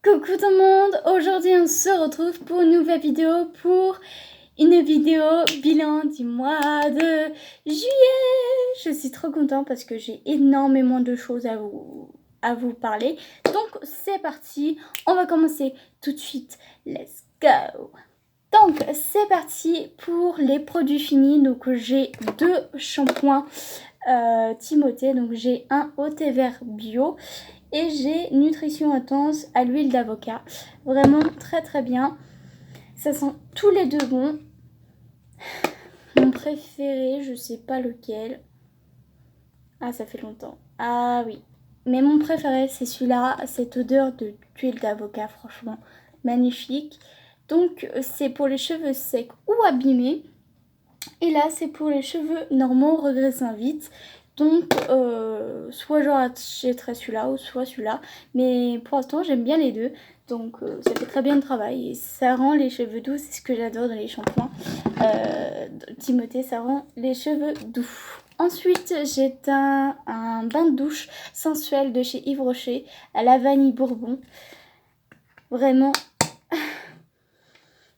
Coucou tout le monde, aujourd'hui on se retrouve pour une nouvelle vidéo, bilan du mois de juillet. Je suis trop contente parce que j'ai énormément de choses à vous parler. Donc c'est parti, on va commencer tout de suite, let's go. Donc c'est parti pour les produits finis. Donc j'ai deux shampoings Timothée, donc j'ai un eau thé vert bio. Et j'ai Nutrition Intense à l'huile d'avocat. Vraiment très très bien. Ça sent tous les deux bon. Mon préféré, je sais pas lequel. Ah, ça fait longtemps. Ah oui. Mais mon préféré, c'est celui-là. Cette odeur d'huile d'avocat, franchement, magnifique. Donc, c'est pour les cheveux secs ou abîmés. Et là, c'est pour les cheveux normaux, regressant vite. Donc, soit j'achèterai celui-là ou soit celui-là. Mais pour l'instant, j'aime bien les deux. Donc, ça fait très bien le travail. Et ça rend les cheveux doux. C'est ce que j'adore dans les shampoings. Timothée, ça rend les cheveux doux. Ensuite, j'ai un bain de douche sensuel de chez Yves Rocher à la vanille bourbon. Vraiment,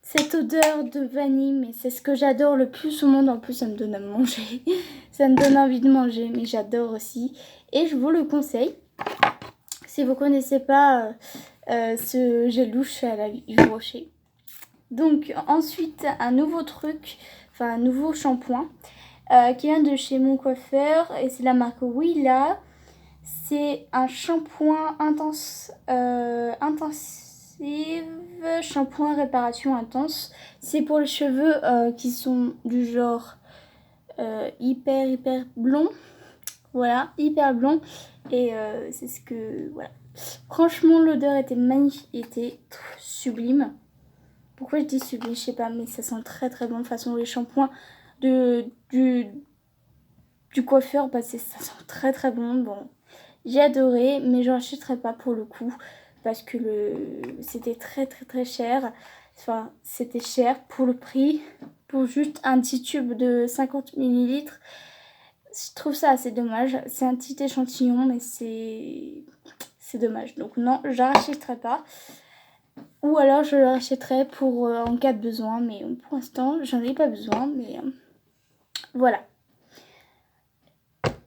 cette odeur de vanille, mais c'est ce que j'adore le plus au monde. En plus, ça me donne à manger. Ça me donne envie de manger, mais j'adore aussi. Et je vous le conseille. Si vous ne connaissez pas ce gel douche à la Yves Rocher. Donc, ensuite, un nouveau truc, enfin un nouveau shampoing qui vient de chez mon coiffeur. Et c'est la marque Willa. C'est un shampoing shampoing réparation intense. C'est pour les cheveux qui sont du genre hyper blond. Voilà, hyper blond. Et c'est ce que... Voilà. Franchement, l'odeur était magnifique, était sublime. Pourquoi je dis sublime, je sais pas, mais ça sent très très bon. De toute façon, les shampoings du coiffeur, bah, ça sent très très bon. Bon, j'ai adoré, mais je n'achèterai pas pour le coup. Parce que c'était très très très cher. Enfin, c'était cher pour le prix. Pour juste un petit tube de 50 ml. Je trouve ça assez dommage. C'est un petit échantillon, mais c'est dommage. Donc non, je ne rachèterai pas. Ou alors je le rachèterai pour en cas de besoin. Mais pour l'instant, j'en ai pas besoin. Mais voilà.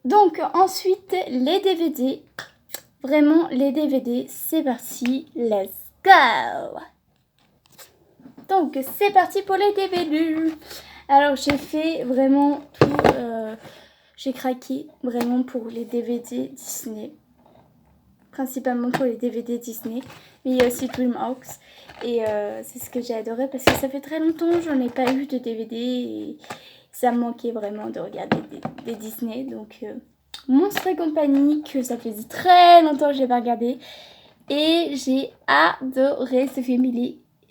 Donc ensuite, les DVD. Vraiment, les DVD, c'est parti. Let's go! Donc, c'est parti pour les DVD. Alors, j'ai fait vraiment tout. J'ai craqué vraiment pour les DVD Disney. Principalement pour les DVD Disney. Mais il y a aussi DreamWorks. Et c'est ce que j'ai adoré parce que ça fait très longtemps que j'en ai pas eu de DVD. Et ça me manquait vraiment de regarder des Disney. Donc, Monstres et compagnie, que ça faisait très longtemps que je n'ai pas regardé. Et j'ai adoré ce film.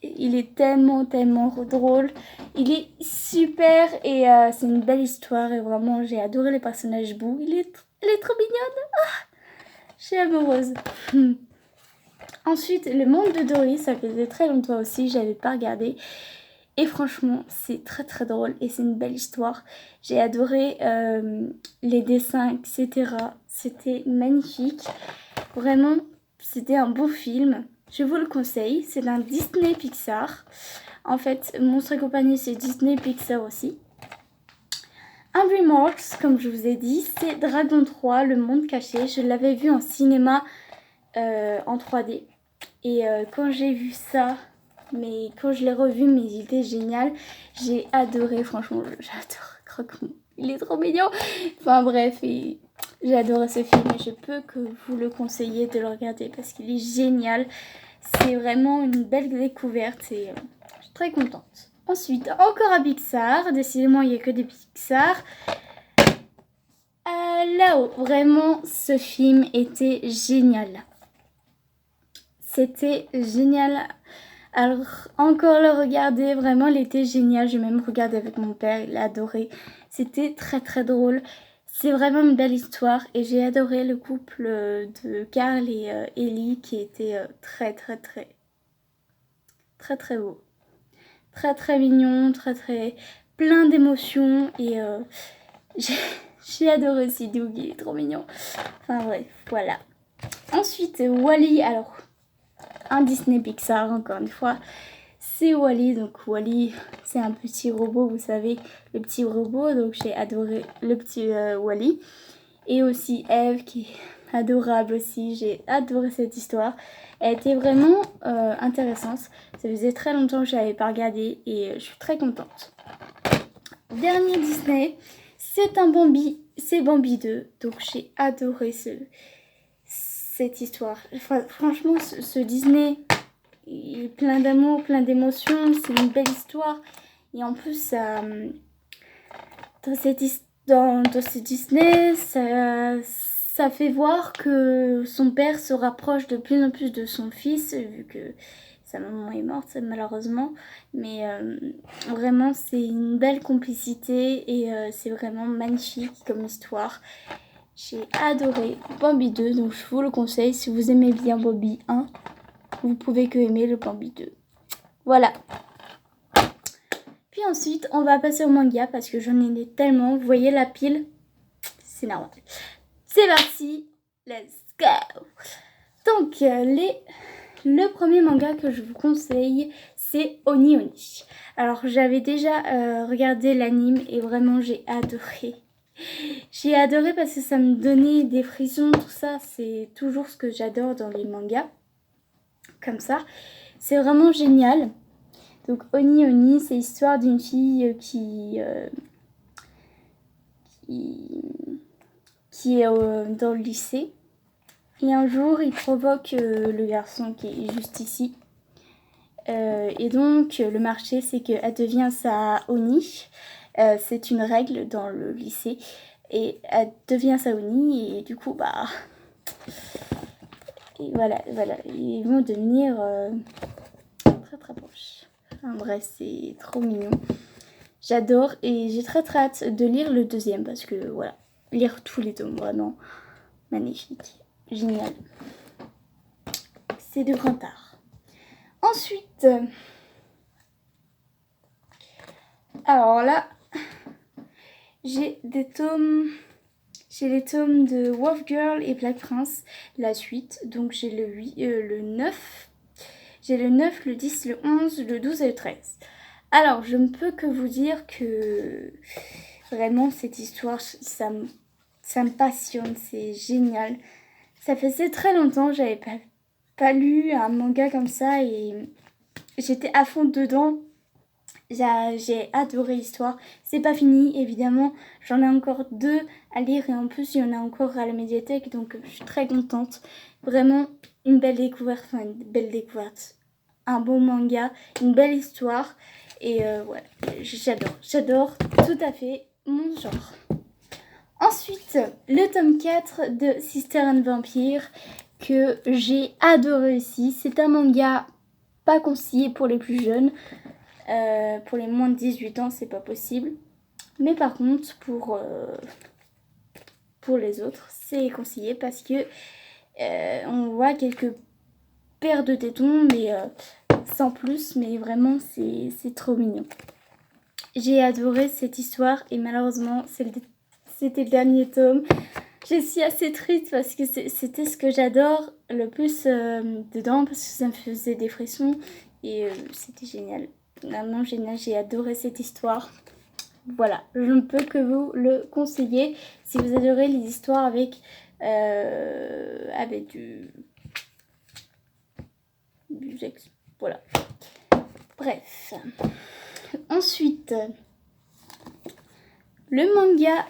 Il est tellement drôle. Il est super et c'est une belle histoire. Et vraiment, j'ai adoré les personnages Boo. Elle est trop mignonne. Ah, je suis amoureuse. Ensuite, Le Monde de Dory. Ça faisait très longtemps aussi. Je n'avais pas regardé. Et franchement, c'est très très drôle et c'est une belle histoire. J'ai adoré les dessins, etc. C'était magnifique. Vraiment, c'était un beau film. Je vous le conseille. C'est un Disney Pixar. En fait, Monstres et compagnie, c'est Disney Pixar aussi. Un DreamWorks, comme je vous ai dit, c'est Dragon 3, Le Monde Caché. Je l'avais vu en cinéma en 3D. Et quand j'ai vu ça... Mais quand je l'ai revu, mais il était génial. J'ai adoré, franchement, j'adore Croque-Mou. Il est trop mignon. Enfin bref, j'ai adoré ce film et je peux que vous le conseiller de le regarder parce qu'il est génial. C'est vraiment une belle découverte et je suis très contente. Ensuite, encore un Pixar. Décidément, il n'y a que des Pixar. Là-haut, vraiment, ce film était génial. C'était génial. Alors, encore le regarder, vraiment, il était génial. J'ai même regardé avec mon père, il a adoré. C'était très très drôle. C'est vraiment une belle histoire et j'ai adoré le couple de Carl et Ellie qui était très beau. Très mignon, très plein d'émotions et j'ai adoré aussi Doug, il est trop mignon. Enfin bref, voilà. Ensuite, Wall-E, alors... un Disney Pixar, encore une fois. C'est Wall-E, donc Wall-E, c'est un petit robot, vous savez, le petit robot, donc j'ai adoré le petit Wall-E. Et aussi Eve, qui est adorable aussi, j'ai adoré cette histoire. Elle était vraiment intéressante, ça faisait très longtemps que je n'avais pas regardé et je suis très contente. Dernier Disney, c'est un Bambi, c'est Bambi 2, donc j'ai adoré cette histoire. Enfin, franchement, ce Disney, il est plein d'amour, plein d'émotions, c'est une belle histoire. Et en plus, dans ce Disney, ça fait voir que son père se rapproche de plus en plus de son fils, vu que sa maman est morte malheureusement. Mais vraiment, c'est une belle complicité et c'est vraiment magnifique comme histoire. J'ai adoré Bambi 2, donc je vous le conseille. Si vous aimez bien Bambi 1, vous pouvez que aimer le Bambi 2. Voilà. Puis ensuite, on va passer au manga parce que j'en ai tellement. Vous voyez la pile? C'est normal. C'est parti. Let's go. Donc, le premier manga que je vous conseille, c'est Oni Oni. Alors, j'avais déjà regardé l'anime et vraiment, j'ai adoré. J'ai adoré parce que ça me donnait des frissons, tout ça. C'est toujours ce que j'adore dans les mangas. Comme ça. C'est vraiment génial. Donc Oni Oni, c'est l'histoire d'une fille qui est dans le lycée. Et un jour, il provoque le garçon qui est juste ici. Et donc, le marché, c'est qu'elle devient sa Oni. C'est une règle dans le lycée. Et elle devient sa Oni. Et du coup, et voilà. Ils vont devenir très très proches. En vrai, c'est trop mignon. J'adore et j'ai très très hâte de lire le deuxième parce que voilà, lire tous les tomes, vraiment magnifique, génial. C'est de grand art. Ensuite, alors là, j'ai les tomes de Wolf Girl et Black Prince, la suite. Donc j'ai le 9. J'ai le 9, le 10, le 11, le 12 et le 13. Alors, je ne peux que vous dire que vraiment cette histoire, ça me passionne, c'est génial. Ça faisait très longtemps que j'avais pas lu un manga comme ça et j'étais à fond dedans. J'ai adoré l'histoire. C'est pas fini, évidemment. J'en ai encore 2 à lire et en plus, il y en a encore à la médiathèque, donc je suis très contente. Vraiment, une belle découverte, un bon manga, une belle histoire. Et ouais, j'adore tout à fait mon genre. Ensuite, le tome 4 de Sister and Vampire que j'ai adoré aussi. C'est un manga pas conseillé pour les plus jeunes. Pour les moins de 18 ans, c'est pas possible. Mais par contre, pour les autres, c'est conseillé parce que on voit quelques paires de tétons, mais sans plus. Mais vraiment, c'est trop mignon. J'ai adoré cette histoire et malheureusement, c'était le dernier tome. Je suis assez triste parce que c'était ce que j'adore le plus dedans parce que ça me faisait des frissons et c'était génial. Vraiment génial, j'ai adoré cette histoire. Voilà, je ne peux que vous le conseiller si vous adorez les histoires avec du sexe. Voilà. Bref. Ensuite, le manga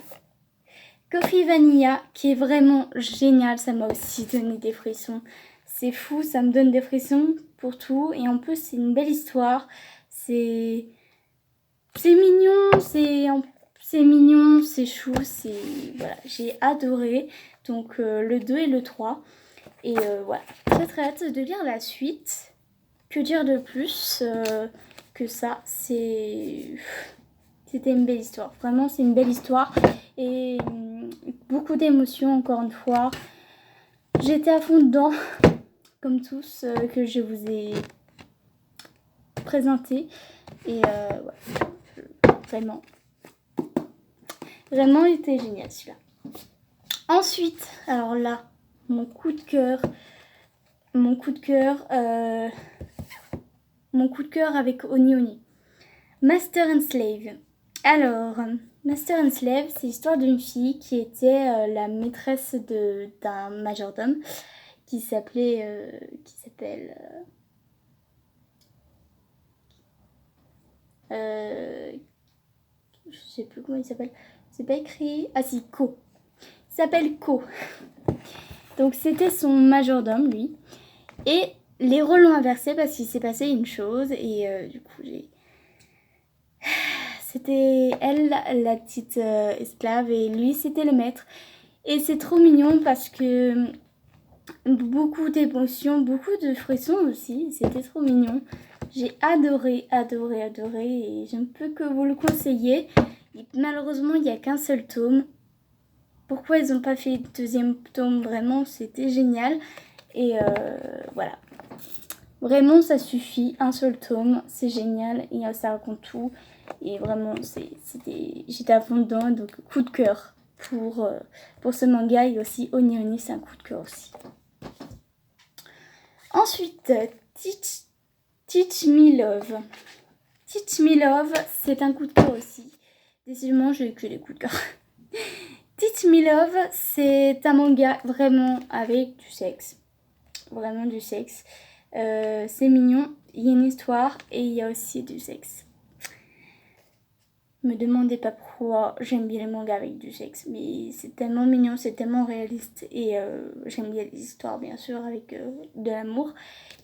Coffee Vanilla qui est vraiment génial. Ça m'a aussi donné des frissons. C'est fou, ça me donne des frissons pour tout. Et en plus, c'est une belle histoire. C'est mignon, c'est chou, voilà, j'ai adoré. Donc le 2 et le 3. Et voilà, très hâte de lire la suite. Que dire de plus que ça, c'était une belle histoire. Vraiment, c'est une belle histoire et beaucoup d'émotions encore une fois. J'étais à fond dedans, comme tous que je vous ai présenté. Et ouais, vraiment, il était génial celui-là. Ensuite, alors là, mon coup de cœur, mon coup de cœur avec Oni Oni. Master and Slave. Alors, Master and Slave, c'est l'histoire d'une fille qui était la maîtresse d'un majordome qui s'appelle je sais plus comment il s'appelle. C'est pas écrit. Ah si, Ko. Il s'appelle Ko. Donc c'était son majordome, lui. Et les rôles ont inversé parce qu'il s'est passé une chose. Et du coup, c'était elle, la petite esclave, et lui, c'était le maître. Et c'est trop mignon parce que beaucoup d'émotions, beaucoup de frissons aussi. C'était trop mignon. J'ai adoré, et je ne peux que vous le conseiller. Et malheureusement, il n'y a qu'un seul tome. Pourquoi ils n'ont pas fait le deuxième tome? Vraiment, c'était génial. Et voilà. Vraiment, ça suffit. Un seul tome, c'est génial. Et ça raconte tout. Et vraiment, j'étais à fond dedans. Donc, coup de cœur pour ce manga. Et aussi, Oni Oni, c'est un coup de cœur aussi. Ensuite, Teach Me Love. Teach Me Love, c'est un coup de cœur aussi. Décidément, j'ai que des coups de cœur. Teach Me Love, c'est un manga vraiment avec du sexe. Vraiment du sexe. C'est mignon, il y a une histoire et il y a aussi du sexe. Me demandez pas pourquoi j'aime bien les mangas avec du sexe, mais c'est tellement mignon, c'est tellement réaliste et j'aime bien les histoires bien sûr avec de l'amour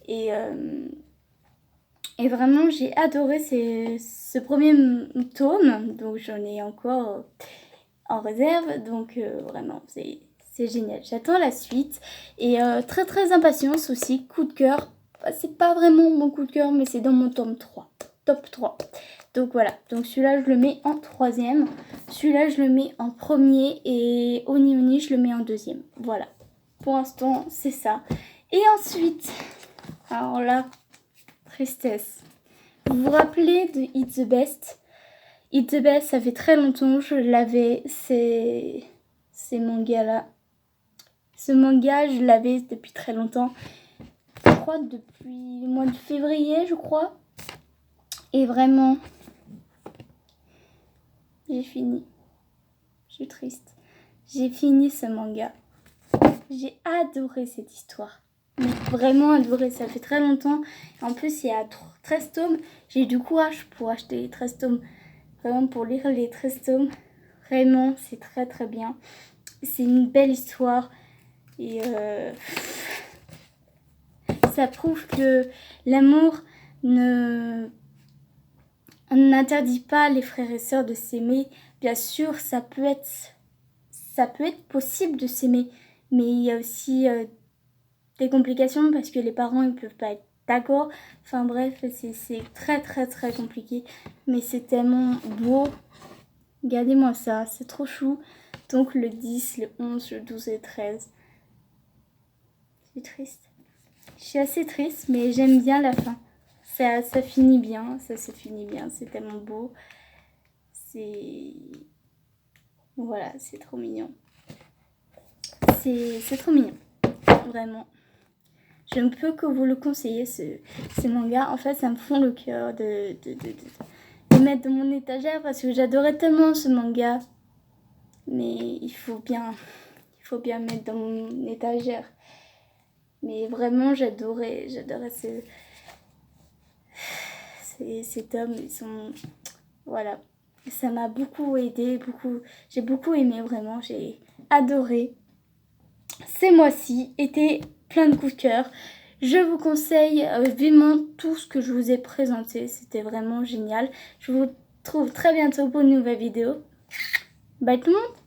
et vraiment j'ai adoré ce premier tome, donc j'en ai encore en réserve, donc vraiment c'est génial. J'attends la suite et très impatience aussi, coup de cœur. C'est pas vraiment mon coup de cœur, mais c'est dans mon top 3. Donc voilà, donc celui-là je le mets en 3e, celui-là je le mets en 1er et Oni Oni je le mets en 2e. Voilà, pour l'instant c'est ça. Et ensuite, alors là, tristesse. Vous vous rappelez de It's the Best? It's the Best, ça fait très longtemps je l'avais, ces mangas-là. Ce manga, je l'avais depuis très longtemps. Je crois depuis le mois de février, je crois. Et vraiment, j'ai fini. Je suis triste. J'ai fini ce manga. J'ai adoré cette histoire. Mais vraiment adoré. Ça fait très longtemps. En plus, il y a 13 tomes. J'ai eu du courage pour acheter les 13 tomes. Vraiment pour lire les 13 tomes. Vraiment, c'est très bien. C'est une belle histoire. Et ça prouve que l'amour n'interdit pas les frères et sœurs de s'aimer. Bien sûr, ça peut être possible de s'aimer, mais il y a aussi des complications parce que les parents ils peuvent pas être d'accord. Enfin bref, c'est très compliqué, mais c'est tellement beau. Regardez-moi ça, c'est trop chou. Donc le 10, le 11, le 12 et le 13. Je suis triste. Je suis assez triste, mais j'aime bien la fin. Ça finit bien, ça se finit bien, c'est tellement beau. Voilà, c'est trop mignon. C'est trop mignon, vraiment. Je ne peux que vous le conseiller, ce manga. En fait, ça me fond le cœur de mettre dans mon étagère parce que j'adorais tellement ce manga. Mais il faut bien mettre dans mon étagère. Mais vraiment, j'adorais ces tomes. Ils sont... Voilà. Ça m'a beaucoup aidé, j'ai beaucoup aimé, vraiment. J'ai adoré. Ces mois-ci étaient plein de coups de cœur. Je vous conseille vivement tout ce que je vous ai présenté. C'était vraiment génial. Je vous retrouve très bientôt pour une nouvelle vidéo. Bye tout le monde!